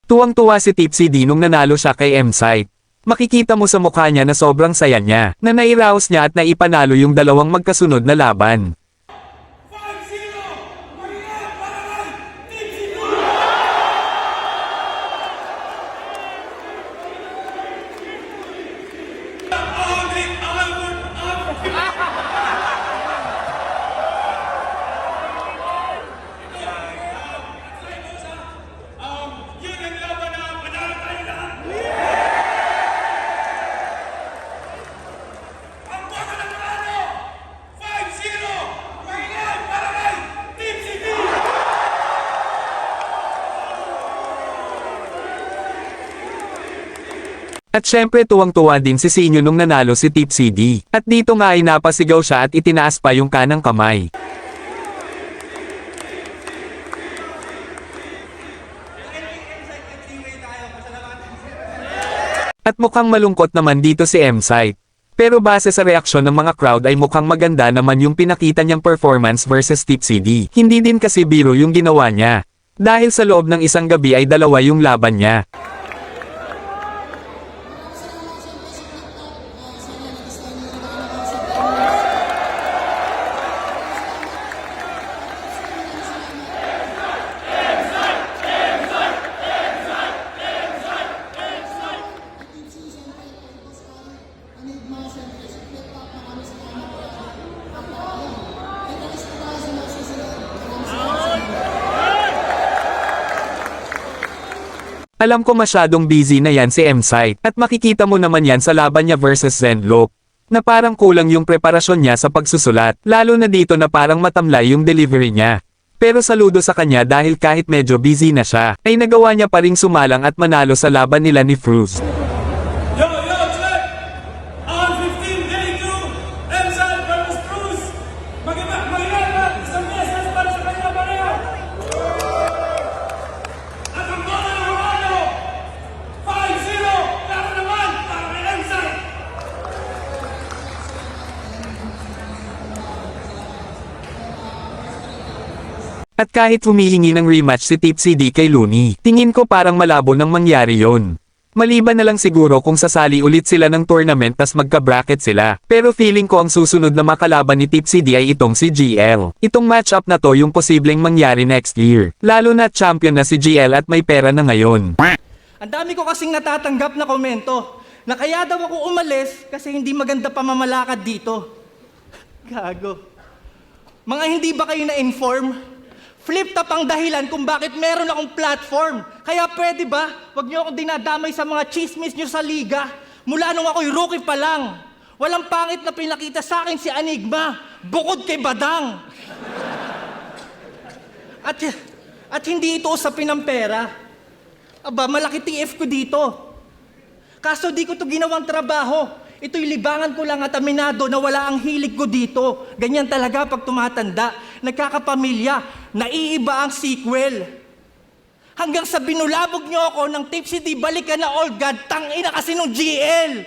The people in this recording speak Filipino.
Tuwang-tuwa si Tipsy D nung nanalo siya kay M-Site. Makikita mo sa mukha niya na sobrang saya niya, na nairaos niya at naipanalo yung dalawang magkasunod na laban. At syempre tuwang-tuwa din si Sinyo nung nanalo si Tipsy D. At dito nga ay napasigaw siya at itinaas pa yung kanang kamay. At mukhang malungkot naman dito si M-Site. Pero base sa reaksyon ng mga crowd ay mukhang maganda naman yung pinakita niyang performance versus Tipsy D. Hindi din kasi biro yung ginawa niya. Dahil sa loob ng isang gabi ay dalawa yung laban niya. Alam ko masyadong busy na yan si M-Site, at makikita mo naman yan sa laban niya versus Zenlope. Na parang kulang yung preparasyon niya sa pagsusulat, lalo na dito na parang matamlay yung delivery niya. Pero saludo sa kanya dahil kahit medyo busy na siya, ay nagawa niya pa ring sumalang at manalo sa laban nila ni Fruz. Yo, check! On 15, day 2, M-Site versus Fruz. Mag-iba, isang message para sa kanya pareho. At ang bola ng Romano, 5-0, pero naman para kay M-Site. At kahit humihingi ng rematch si Tipsy D kay Looney, tingin ko parang malabo nang mangyari yon. Maliban na lang siguro kung sasali ulit sila ng tournament tas magka-bracket sila. Pero feeling ko ang susunod na makalaban ni Tipsy D ay itong si GL. Itong matchup na to yung posibleng mangyari next year. Lalo na champion na si GL at may pera na ngayon. Ang dami ko kasing natatanggap na komento na kaya daw ako umalis kasi hindi maganda pamamalakad dito. Gago. Mga hindi ba kayo na-inform? Flip-top ang dahilan kung bakit meron akong platform. Kaya pwede ba, wag niyo akong dinadamay sa mga chismis niyo sa liga. Mula nung ako'y rookie pa lang. Walang pangit na pinakita sa akin si Enigma, bukod kay Badang. At hindi ito usapin ng pera. Aba, malaki TF ko dito. Kaso di ko to ginawang trabaho. Ito'y libangan ko lang at aminado na wala ang hilig ko dito. Ganyan talaga pag tumatanda. Nagkakapamilya. Naiiba ang sequel. Hanggang sa binulabog niyo ako ng Tipsy D, balik ka na all God, tangina kasi nung GL.